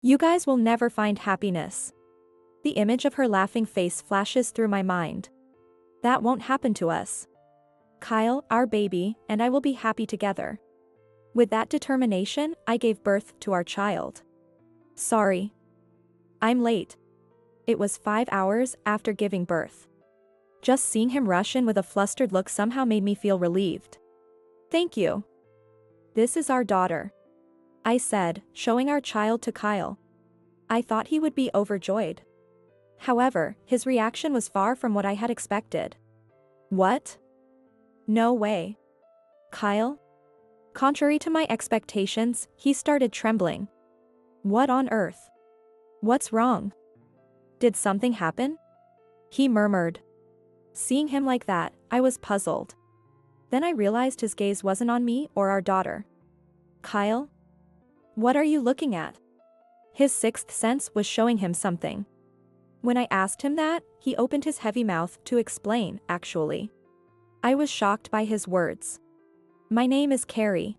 You guys will never find happiness. The image of her laughing face flashes through my mind. That won't happen to us. Kyle, our baby, and I will be happy together. With that determination, I gave birth to our child. Sorry. I'm late. It was 5 hours after giving birth. Just seeing him rush in with a flustered look somehow made me feel relieved. Thank you. This is our daughter, I said, showing our child to Kyle. I thought he would be overjoyed. However, his reaction was far from what I had expected. What? No way. Kyle? Contrary to my expectations, he started trembling. What on earth? What's wrong? Did something happen? He murmured. Seeing him like that, I was puzzled. Then I realized his gaze wasn't on me or our daughter. Kyle? What are you looking at? His sixth sense was showing him something. When I asked him that, he opened his heavy mouth to explain, actually. I was shocked by his words. My name is Carrie.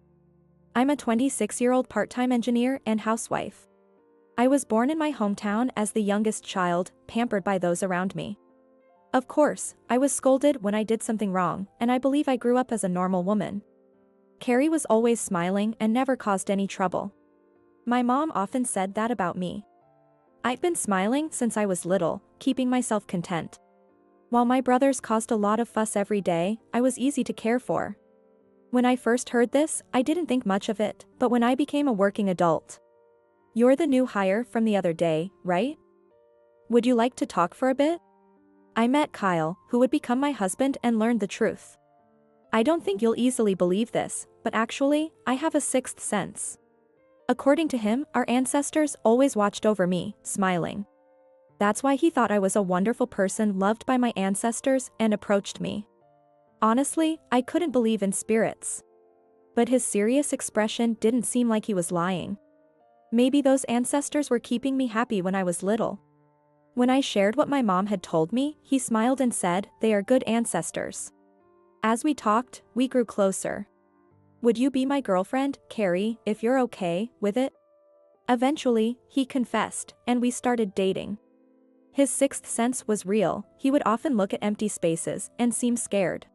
I'm a 26-year-old part-time engineer and housewife. I was born in my hometown as the youngest child, pampered by those around me. Of course, I was scolded when I did something wrong, and I believe I grew up as a normal woman. Carrie was always smiling and never caused any trouble. My mom often said that about me. I've been smiling since I was little, keeping myself content. While my brothers caused a lot of fuss every day, I was easy to care for. When I first heard this, I didn't think much of it, but when I became a working adult. You're the new hire from the other day, right? Would you like to talk for a bit? I met Kyle, who would become my husband, and learned the truth. I don't think you'll easily believe this, but actually, I have a sixth sense. According to him, our ancestors always watched over me, smiling. That's why he thought I was a wonderful person loved by my ancestors and approached me. Honestly, I couldn't believe in spirits. But his serious expression didn't seem like he was lying. Maybe those ancestors were keeping me happy when I was little. When I shared what my mom had told me, he smiled and said, "They are good ancestors." As we talked, we grew closer. Would you be my girlfriend, Carrie, if you're okay with it? Eventually, he confessed, and we started dating. His sixth sense was real. He would often look at empty spaces and seem scared.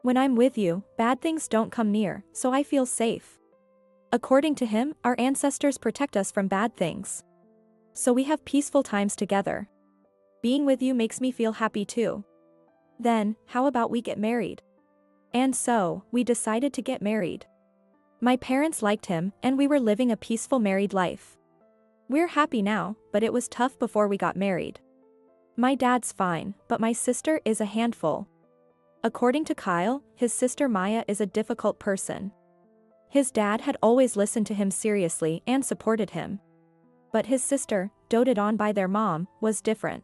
When I'm with you, bad things don't come near, so I feel safe. According to him, our ancestors protect us from bad things. So we have peaceful times together. Being with you makes me feel happy too. Then, how about we get married? And so, we decided to get married. My parents liked him, and we were living a peaceful married life. We're happy now, but it was tough before we got married. My dad's fine, but my sister is a handful. According to Kyle, his sister Maya is a difficult person. His dad had always listened to him seriously and supported him. But his sister, doted on by their mom, was different.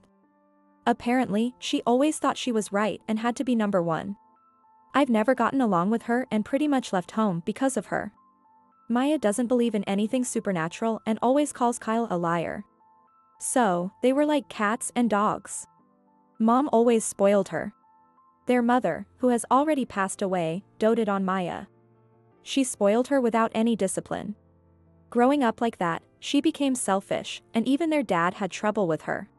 Apparently, she always thought she was right and had to be number one. I've never gotten along with her and pretty much left home because of her. Maya doesn't believe in anything supernatural and always calls Kyle a liar. So, they were like cats and dogs. Mom always spoiled her. Their mother, who has already passed away, doted on Maya. She spoiled her without any discipline. Growing up like that, she became selfish, and even their dad had trouble with her.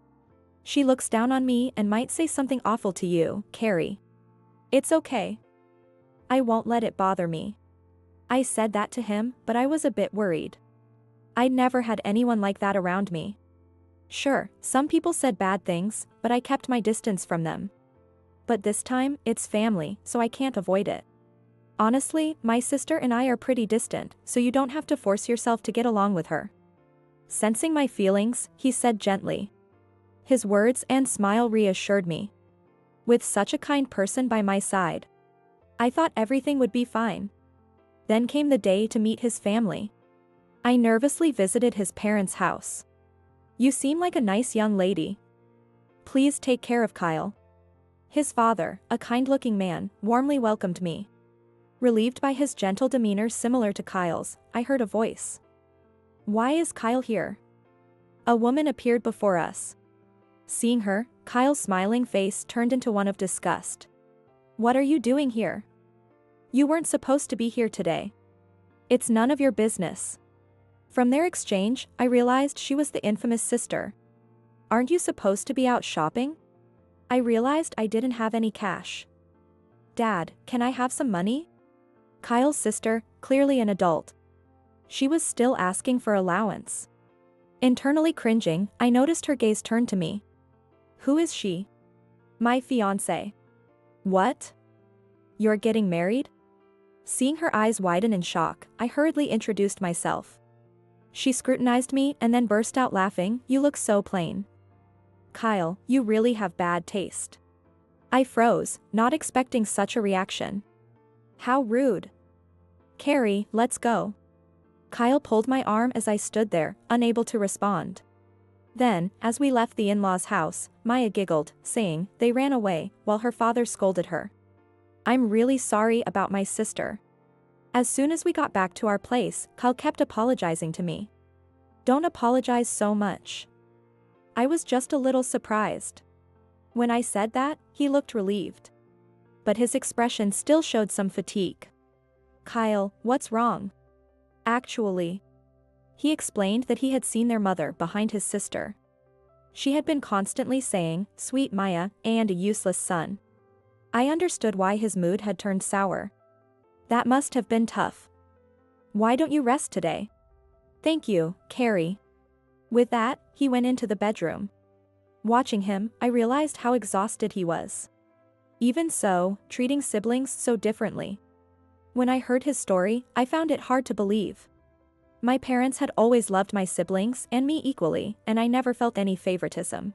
She looks down on me and might say something awful to you, Carrie. It's okay. I won't let it bother me. I said that to him, but I was a bit worried. I'd never had anyone like that around me. Sure, some people said bad things, but I kept my distance from them. But this time, it's family, so I can't avoid it. Honestly, my sister and I are pretty distant, so you don't have to force yourself to get along with her. Sensing my feelings, he said gently. His words and smile reassured me. With such a kind person by my side, I thought everything would be fine. Then came the day to meet his family. I nervously visited his parents' house. You seem like a nice young lady. Please take care of Kyle. His father, a kind-looking man, warmly welcomed me. Relieved by his gentle demeanor similar to Kyle's, I heard a voice. Why is Kyle here? A woman appeared before us. Seeing her, Kyle's smiling face turned into one of disgust. What are you doing here? You weren't supposed to be here today. It's none of your business. From their exchange, I realized she was the infamous sister. Aren't you supposed to be out shopping? I realized I didn't have any cash. Dad, can I have some money? Kyle's sister, clearly an adult. She was still asking for allowance. Internally cringing, I noticed her gaze turn to me. Who is she? My fiancé. What? You're getting married? Seeing her eyes widen in shock, I hurriedly introduced myself. She scrutinized me and then burst out laughing. You look so plain. Kyle, you really have bad taste. I froze, not expecting such a reaction. How rude. Carrie, let's go. Kyle pulled my arm as I stood there, unable to respond. Then, as we left the in-laws' house, Maya giggled, saying they ran away, while her father scolded her. I'm really sorry about my sister. As soon as we got back to our place, Kyle kept apologizing to me. Don't apologize so much. I was just a little surprised. When I said that, he looked relieved. But his expression still showed some fatigue. Kyle, what's wrong? Actually, he explained that he had seen their mother behind his sister. She had been constantly saying, "Sweet Maya," and "a useless son." I understood why his mood had turned sour. That must have been tough. Why don't you rest today? Thank you, Carrie. With that, he went into the bedroom. Watching him, I realized how exhausted he was. Even so, treating siblings so differently. When I heard his story, I found it hard to believe. My parents had always loved my siblings and me equally, and I never felt any favoritism.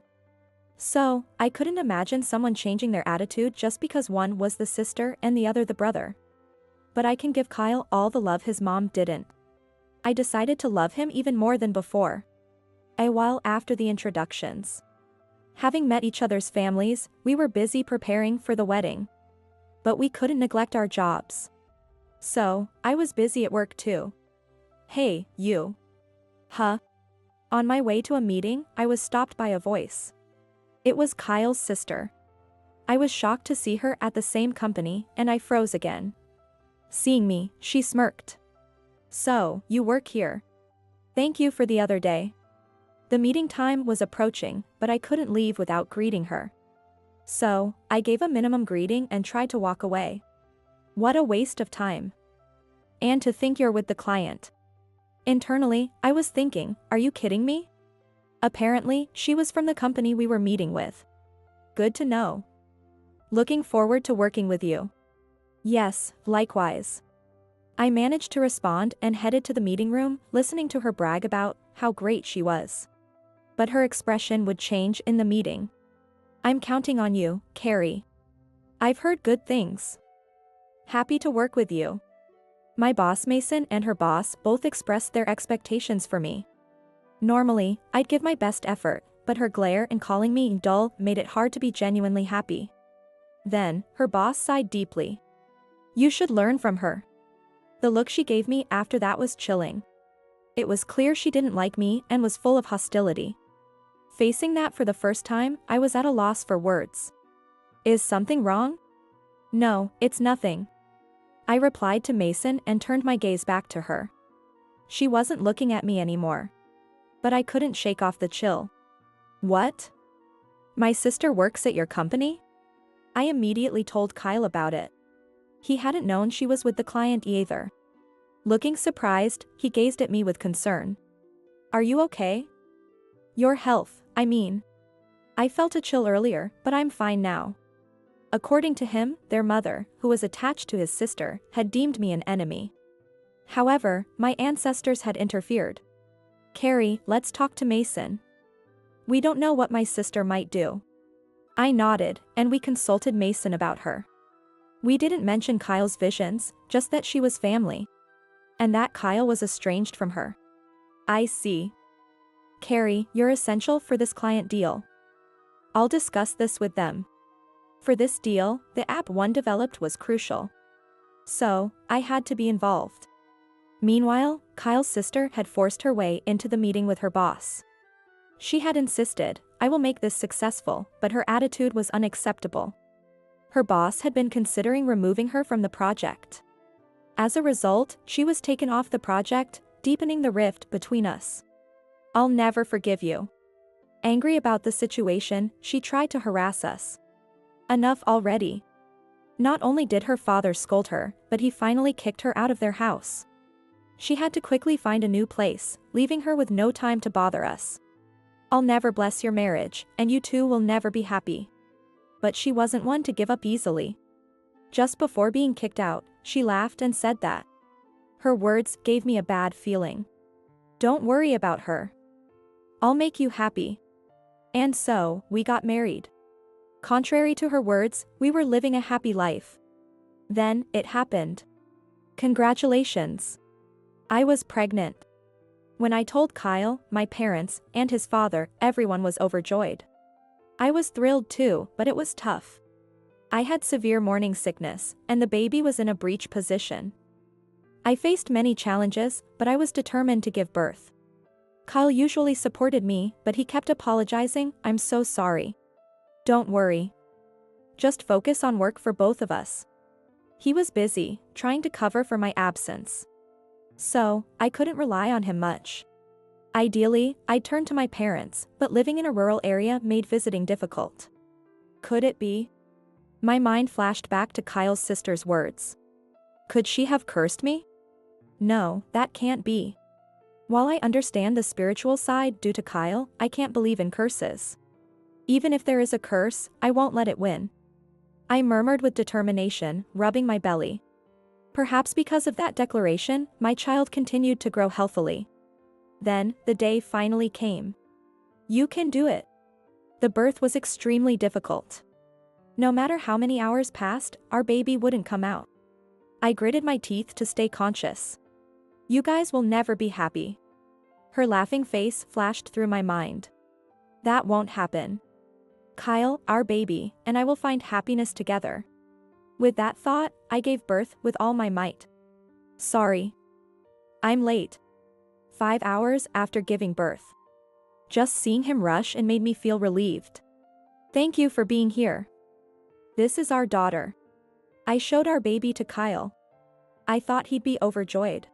So, I couldn't imagine someone changing their attitude just because one was the sister and the other the brother. But I can give Kyle all the love his mom didn't. I decided to love him even more than before. A while after the introductions. Having met each other's families, we were busy preparing for the wedding. But we couldn't neglect our jobs. So, I was busy at work too. Hey, you. Huh? On my way to a meeting, I was stopped by a voice. It was Kyle's sister. I was shocked to see her at the same company, and I froze again. Seeing me, she smirked. So, you work here. Thank you for the other day. The meeting time was approaching, but I couldn't leave without greeting her. So, I gave a minimum greeting and tried to walk away. What a waste of time. And to think you're with the client. Internally, I was thinking, are you kidding me? Apparently, she was from the company we were meeting with. Good to know. Looking forward to working with you. Yes, likewise. I managed to respond and headed to the meeting room, listening to her brag about how great she was. But her expression would change in the meeting. I'm counting on you, Carrie. I've heard good things. Happy to work with you. My boss Mason and her boss both expressed their expectations for me. Normally, I'd give my best effort, but her glare and calling me dull made it hard to be genuinely happy. Then, her boss sighed deeply. You should learn from her. The look she gave me after that was chilling. It was clear she didn't like me and was full of hostility. Facing that for the first time, I was at a loss for words. Is something wrong? No, it's nothing. I replied to Mason and turned my gaze back to her. She wasn't looking at me anymore. But I couldn't shake off the chill. What? My sister works at your company? I immediately told Kyle about it. He hadn't known she was with the client either. Looking surprised, he gazed at me with concern. Are you okay? Your health, I mean. I felt a chill earlier, but I'm fine now. According to him, their mother, who was attached to his sister, had deemed me an enemy. However, my ancestors had interfered. Carrie, let's talk to Mason. We don't know what my sister might do. I nodded, and we consulted Mason about her. We didn't mention Kyle's visions, just that she was family. And that Kyle was estranged from her. I see. Carrie, you're essential for this client deal. I'll discuss this with them. For this deal, the app one developed was crucial. So, I had to be involved. Meanwhile, Kyle's sister had forced her way into the meeting with her boss. She had insisted, I will make this successful, but her attitude was unacceptable. Her boss had been considering removing her from the project. As a result, she was taken off the project, deepening the rift between us. I'll never forgive you. Angry about the situation, she tried to harass us. Enough already. Not only did her father scold her, but he finally kicked her out of their house. She had to quickly find a new place, leaving her with no time to bother us. I'll never bless your marriage, and you two will never be happy. But she wasn't one to give up easily. Just before being kicked out, she laughed and said that. Her words gave me a bad feeling. Don't worry about her. I'll make you happy. And so, we got married. Contrary to her words, we were living a happy life. Then, it happened. Congratulations. I was pregnant. When I told Kyle, my parents, and his father, everyone was overjoyed. I was thrilled too, but it was tough. I had severe morning sickness, and the baby was in a breech position. I faced many challenges, but I was determined to give birth. Kyle usually supported me, but he kept apologizing. I'm so sorry. Don't worry. Just focus on work for both of us. He was busy, trying to cover for my absence. So, I couldn't rely on him much. Ideally, I'd turn to my parents, but living in a rural area made visiting difficult. Could it be? My mind flashed back to Kyle's sister's words. Could she have cursed me? No, that can't be. While I understand the spiritual side due to Kyle, I can't believe in curses. Even if there is a curse, I won't let it win. I murmured with determination, rubbing my belly. Perhaps because of that declaration, my child continued to grow healthily. Then, the day finally came. You can do it. The birth was extremely difficult. No matter how many hours passed, our baby wouldn't come out. I gritted my teeth to stay conscious. You guys will never be happy. Her laughing face flashed through my mind. That won't happen. Kyle, our baby, and I will find happiness together. With that thought, I gave birth with all my might. Sorry. I'm late. 5 hours after giving birth. Just seeing him rush and made me feel relieved. Thank you for being here. This is our daughter. I showed our baby to Kyle. I thought he'd be overjoyed.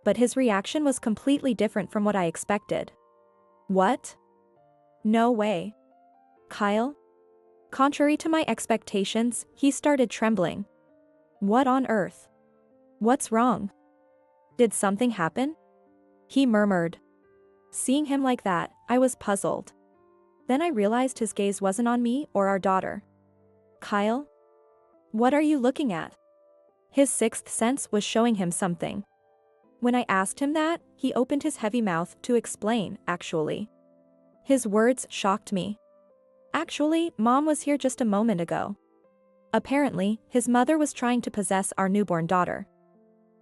But his reaction was completely different from what I expected. What? No way. Kyle? Contrary to my expectations, he started trembling. What on earth? What's wrong? Did something happen? He murmured. Seeing him like that, I was puzzled. Then I realized his gaze wasn't on me or our daughter. Kyle? What are you looking at? His sixth sense was showing him something. When I asked him that, he opened his heavy mouth to explain, actually. His words shocked me. Actually, Mom was here just a moment ago. Apparently, his mother was trying to possess our newborn daughter.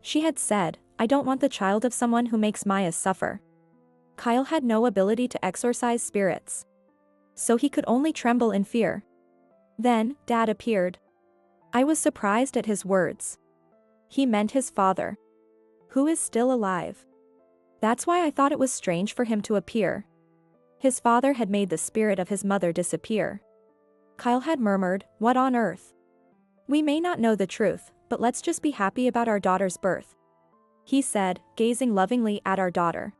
She had said, I don't want the child of someone who makes Maya suffer. Kyle had no ability to exorcise spirits. So he could only tremble in fear. Then, Dad appeared. I was surprised at his words. He meant his father. Who is still alive. That's why I thought it was strange for him to appear. His father had made the spirit of his mother disappear. Kyle had murmured, what on earth? We may not know the truth, but let's just be happy about our daughter's birth. He said, gazing lovingly at our daughter.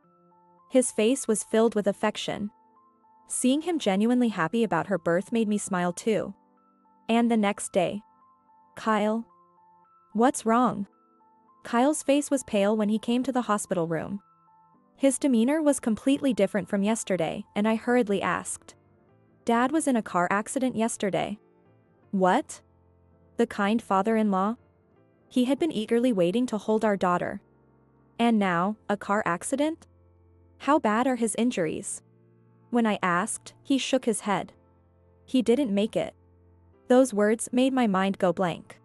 His face was filled with affection. Seeing him genuinely happy about her birth made me smile too. And the next day. Kyle? What's wrong? Kyle's face was pale when he came to the hospital room. His demeanor was completely different from yesterday, and I hurriedly asked. Dad was in a car accident yesterday. What? The kind father-in-law? He had been eagerly waiting to hold our daughter. And now, a car accident? How bad are his injuries? When I asked, he shook his head. He didn't make it. Those words made my mind go blank.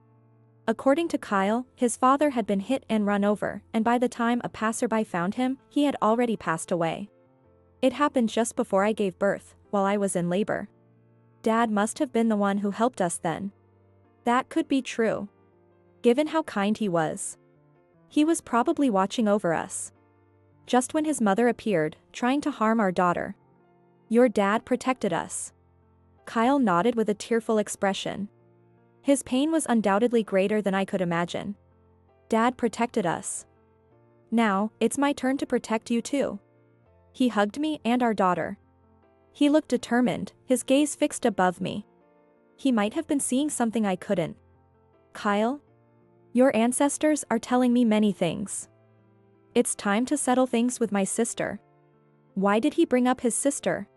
According to Kyle, his father had been hit and run over, and by the time a passerby found him, he had already passed away. It happened just before I gave birth, while I was in labor. Dad must have been the one who helped us then. That could be true. Given how kind he was. He was probably watching over us. Just when his mother appeared, trying to harm our daughter. Your dad protected us. Kyle nodded with a tearful expression. His pain was undoubtedly greater than I could imagine. Dad protected us. Now, it's my turn to protect you too. He hugged me and our daughter. He looked determined, his gaze fixed above me. He might have been seeing something I couldn't. Kyle? Your ancestors are telling me many things. It's time to settle things with my sister. Why did he bring up his sister?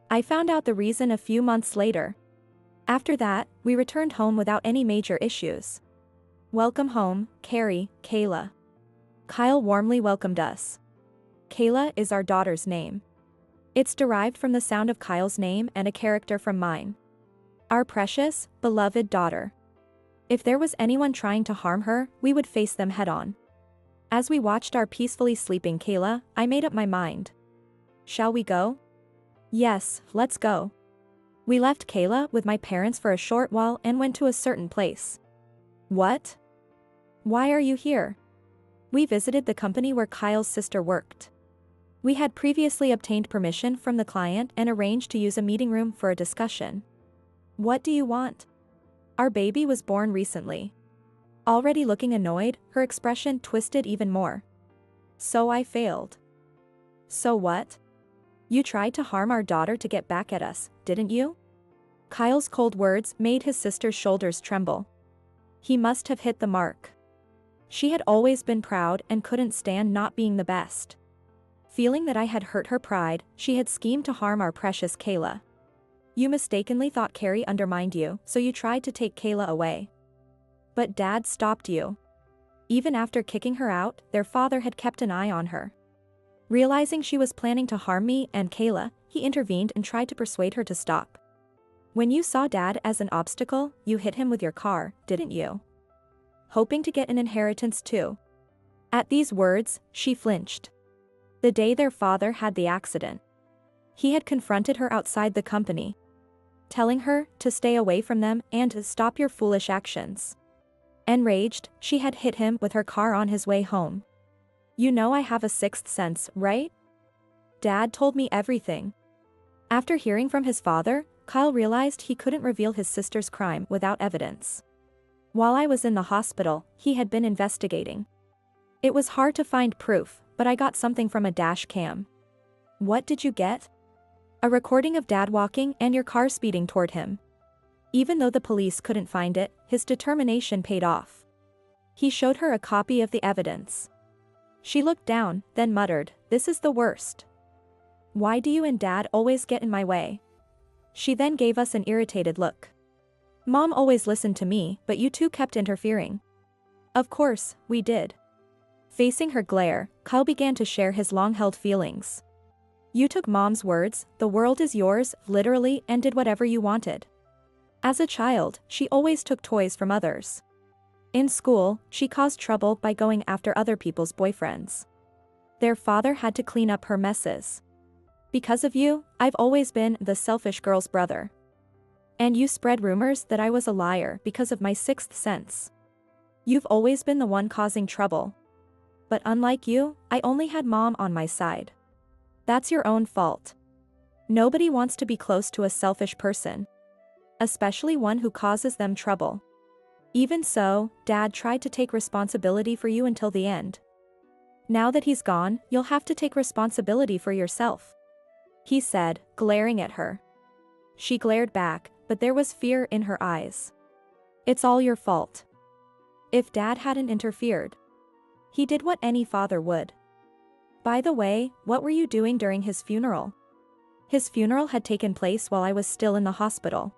I found out the reason a few months later. After that, we returned home without any major issues. Welcome home, Carrie, Kayla. Kyle warmly welcomed us. Kayla is our daughter's name. It's derived from the sound of Kyle's name and a character from mine. Our precious, beloved daughter. If there was anyone trying to harm her, we would face them head-on. As we watched our peacefully sleeping Kayla, I made up my mind. Shall we go? Yes, let's go. We left Kayla with my parents for a short while and went to a certain place. What? Why are you here? We visited the company where Kyle's sister worked. We had previously obtained permission from the client and arranged to use a meeting room for a discussion. What do you want? Our baby was born recently. Already looking annoyed, her expression twisted even more. So I failed. So what? You tried to harm our daughter to get back at us, didn't you? Kyle's cold words made his sister's shoulders tremble. He must have hit the mark. She had always been proud and couldn't stand not being the best. Feeling that I had hurt her pride, she had schemed to harm our precious Kayla. You mistakenly thought Carrie undermined you, so you tried to take Kayla away. But Dad stopped you. Even after kicking her out, their father had kept an eye on her. Realizing she was planning to harm me and Kayla, he intervened and tried to persuade her to stop. When you saw Dad as an obstacle, you hit him with your car, didn't you? Hoping to get an inheritance too. At these words, she flinched. The day their father had the accident. He had confronted her outside the company, telling her to stay away from them and to stop your foolish actions. Enraged, she had hit him with her car on his way home. You know I have a sixth sense, right? Dad told me everything. After hearing from his father, Kyle realized he couldn't reveal his sister's crime without evidence. While I was in the hospital, he had been investigating. It was hard to find proof, but I got something from a dash cam. What did you get? A recording of Dad walking and your car speeding toward him. Even though the police couldn't find it, his determination paid off. He showed her a copy of the evidence. She looked down, then muttered, "This is the worst. Why do you and Dad always get in my way?" She then gave us an irritated look. Mom always listened to me, but you two kept interfering. Of course, we did. Facing her glare, Kyle began to share his long-held feelings. You took Mom's words, "The world is yours," literally, and did whatever you wanted. As a child, she always took toys from others. In school, she caused trouble by going after other people's boyfriends. Their father had to clean up her messes. Because of you, I've always been the selfish girl's brother. And you spread rumors that I was a liar because of my sixth sense. You've always been the one causing trouble. But unlike you, I only had Mom on my side. That's your own fault. Nobody wants to be close to a selfish person. Especially one who causes them trouble. Even so, Dad tried to take responsibility for you until the end. Now that he's gone, you'll have to take responsibility for yourself. He said, glaring at her. She glared back, but there was fear in her eyes. It's all your fault. If Dad hadn't interfered. He did what any father would. By the way, what were you doing during his funeral? His funeral had taken place while I was still in the hospital.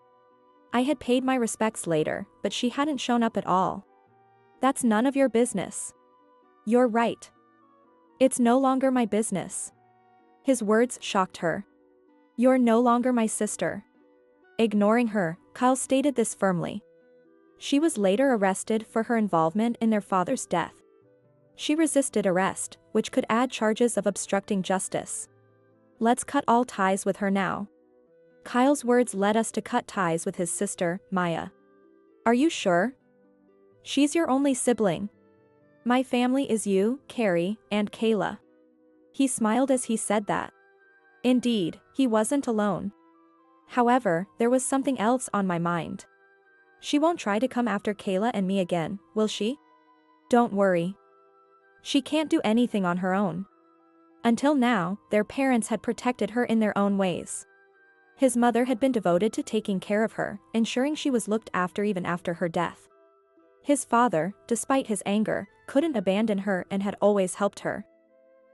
I had paid my respects later, but she hadn't shown up at all. That's none of your business. You're right. It's no longer my business. His words shocked her. You're no longer my sister. Ignoring her, Kyle stated this firmly. She was later arrested for her involvement in their father's death. She resisted arrest, which could add charges of obstructing justice. Let's cut all ties with her now. Kyle's words led us to cut ties with his sister, Maya. Are you sure? She's your only sibling. My family is you, Carrie, and Kayla. He smiled as he said that. Indeed, he wasn't alone. However, there was something else on my mind. She won't try to come after Kayla and me again, will she? Don't worry. She can't do anything on her own. Until now, their parents had protected her in their own ways. His mother had been devoted to taking care of her, ensuring she was looked after even after her death. His father, despite his anger, couldn't abandon her and had always helped her.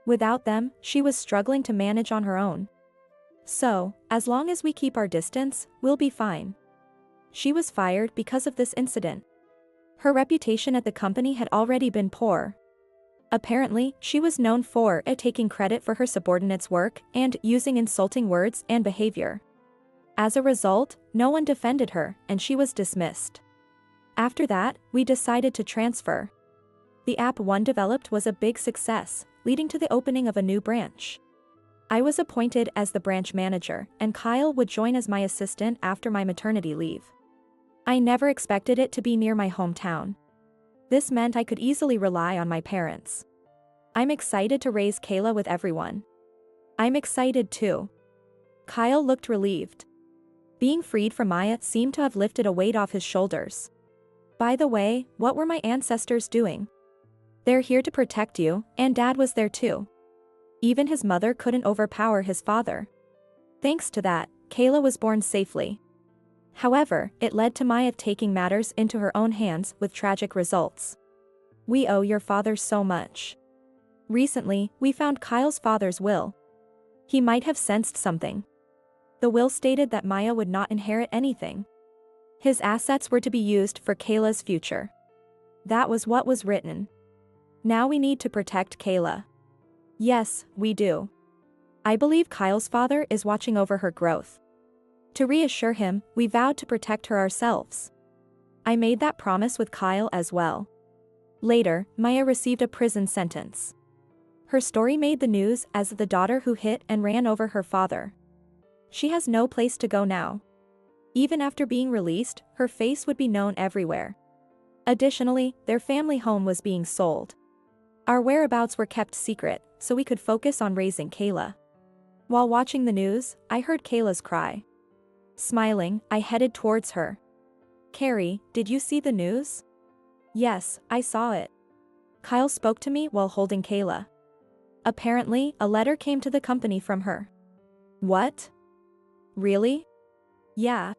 Without them, she was struggling to manage on her own. So, as long as we keep our distance, we'll be fine. She was fired because of this incident. Her reputation at the company had already been poor. Apparently, she was known for taking credit for her subordinates' work and using insulting words and behavior. As a result, no one defended her, and she was dismissed. After that, we decided to transfer. The app one developed was a big success, leading to the opening of a new branch. I was appointed as the branch manager, and Kyle would join as my assistant after my maternity leave. I never expected it to be near my hometown. This meant I could easily rely on my parents. I'm excited to raise Kayla with everyone. I'm excited too. Kyle looked relieved. Being freed from Maya seemed to have lifted a weight off his shoulders. By the way, what were my ancestors doing? They're here to protect you, and Dad was there too. Even his mother couldn't overpower his father. Thanks to that, Kayla was born safely. However, it led to Maya taking matters into her own hands with tragic results. We owe your father so much. Recently, we found Kyle's father's will. He might have sensed something. The will stated that Maya would not inherit anything. His assets were to be used for Kayla's future. That was what was written. Now we need to protect Kayla. Yes, we do. I believe Kyle's father is watching over her growth. To reassure him, we vowed to protect her ourselves. I made that promise with Kyle as well. Later, Maya received a prison sentence. Her story made the news as the daughter who hit and ran over her father. She has no place to go now. Even after being released, her face would be known everywhere. Additionally, their family home was being sold. Our whereabouts were kept secret, so we could focus on raising Kayla. While watching the news, I heard Kayla's cry. Smiling, I headed towards her. Carrie, did you see the news? Yes, I saw it. Kyle spoke to me while holding Kayla. Apparently, a letter came to the company from her. What? Really? Yeah.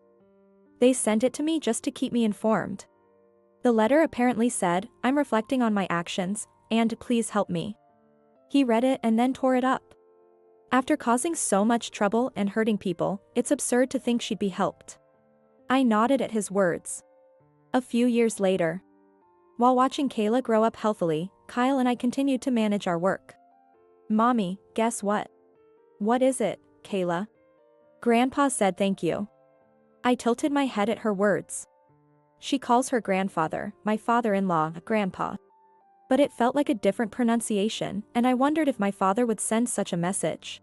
They sent it to me just to keep me informed. The letter apparently said, I'm reflecting on my actions, and please help me. He read it and then tore it up. After causing so much trouble and hurting people, it's absurd to think she'd be helped. I nodded at his words. A few years later. While watching Kayla grow up healthily, Kyle and I continued to manage our work. Mommy, guess what? What is it, Kayla? Grandpa said thank you. I tilted my head at her words. She calls her grandfather, my father-in-law, Grandpa. But it felt like a different pronunciation, and I wondered if my father would send such a message.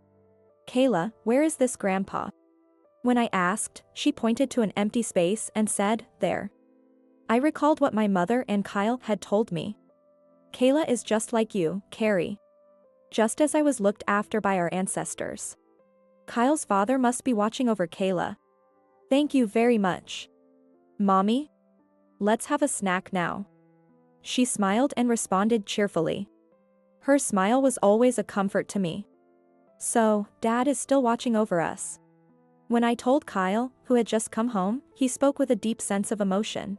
Kayla, where is this Grandpa? When I asked, she pointed to an empty space and said, there. I recalled what my mother and Kyle had told me. Kayla is just like you, Carrie. Just as I was looked after by our ancestors. Kyle's father must be watching over Kayla. Thank you very much. Mommy? Let's have a snack now. She smiled and responded cheerfully. Her smile was always a comfort to me. So, Dad is still watching over us. When I told Kyle, who had just come home, he spoke with a deep sense of emotion.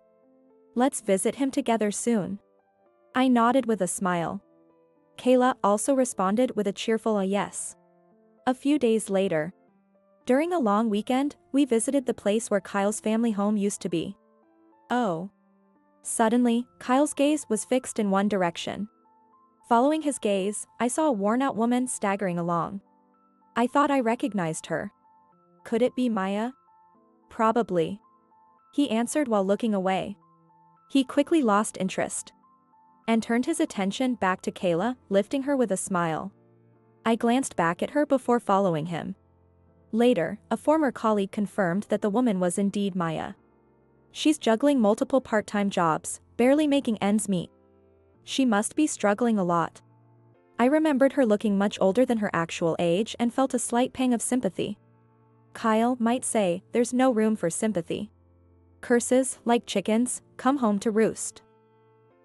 Let's visit him together soon. I nodded with a smile. Kayla also responded with a cheerful yes. A few days later. During a long weekend, we visited the place where Kyle's family home used to be. Oh. Suddenly, Kyle's gaze was fixed in one direction. Following his gaze, I saw a worn-out woman staggering along. I thought I recognized her. Could it be Maya? Probably. He answered while looking away. He quickly lost interest. And turned his attention back to Kayla, lifting her with a smile. I glanced back at her before following him. Later, a former colleague confirmed that the woman was indeed Maya. She's juggling multiple part-time jobs, barely making ends meet. She must be struggling a lot. I remembered her looking much older than her actual age and felt a slight pang of sympathy. Kyle might say, there's no room for sympathy. Curses, like chickens, come home to roost.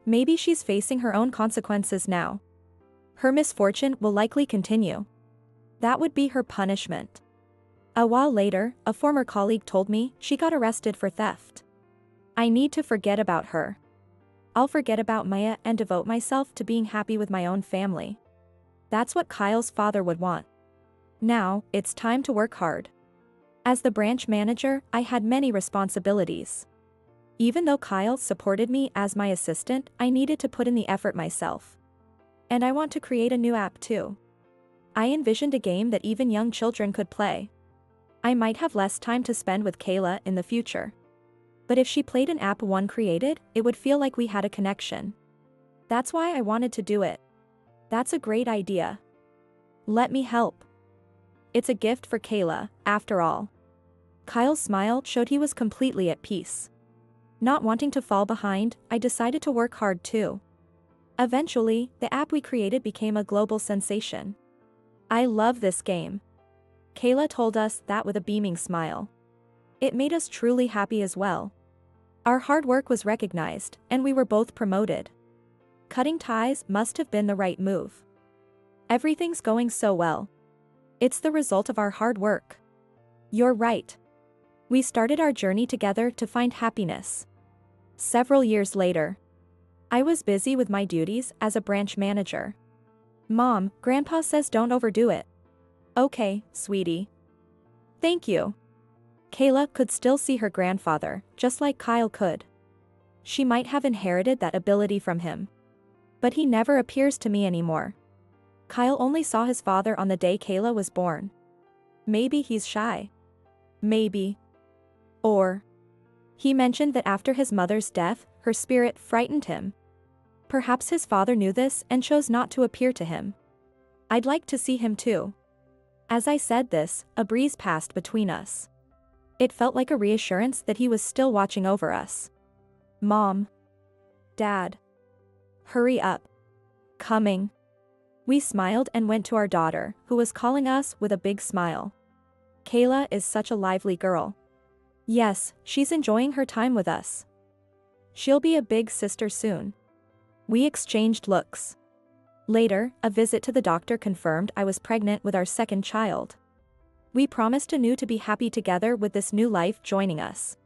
Maybe she's facing her own consequences now. Her misfortune will likely continue. That would be her punishment. A while later, a former colleague told me she got arrested for theft. I need to forget about her. I'll forget about Maya and devote myself to being happy with my own family. That's what Kyle's father would want. Now, it's time to work hard. As the branch manager, I had many responsibilities. Even though Kyle supported me as my assistant, I needed to put in the effort myself. And I want to create a new app too. I envisioned a game that even young children could play. I might have less time to spend with Kayla in the future. But if she played an app one created, it would feel like we had a connection. That's why I wanted to do it. That's a great idea. Let me help. It's a gift for Kayla, after all. Kyle's smile showed he was completely at peace. Not wanting to fall behind, I decided to work hard too. Eventually, the app we created became a global sensation. I love this game. Kayla told us that with a beaming smile. It made us truly happy as well. Our hard work was recognized, and we were both promoted. Cutting ties must have been the right move. Everything's going so well. It's the result of our hard work. You're right. We started our journey together to find happiness. Several years later, I was busy with my duties as a branch manager. Mom, Grandpa says don't overdo it. Okay, sweetie. Thank you. Kayla could still see her grandfather, just like Kyle could. She might have inherited that ability from him. But he never appears to me anymore. Kyle only saw his father on the day Kayla was born. Maybe he's shy. Maybe. Or he mentioned that after his mother's death, her spirit frightened him. Perhaps his father knew this and chose not to appear to him. I'd like to see him too. As I said this, a breeze passed between us. It felt like a reassurance that he was still watching over us. Mom. Dad. Hurry up. Coming. We smiled and went to our daughter, who was calling us with a big smile. Kayla is such a lively girl. Yes, she's enjoying her time with us. She'll be a big sister soon. We exchanged looks. Later, a visit to the doctor confirmed I was pregnant with our second child. We promised anew to be happy together with this new life joining us.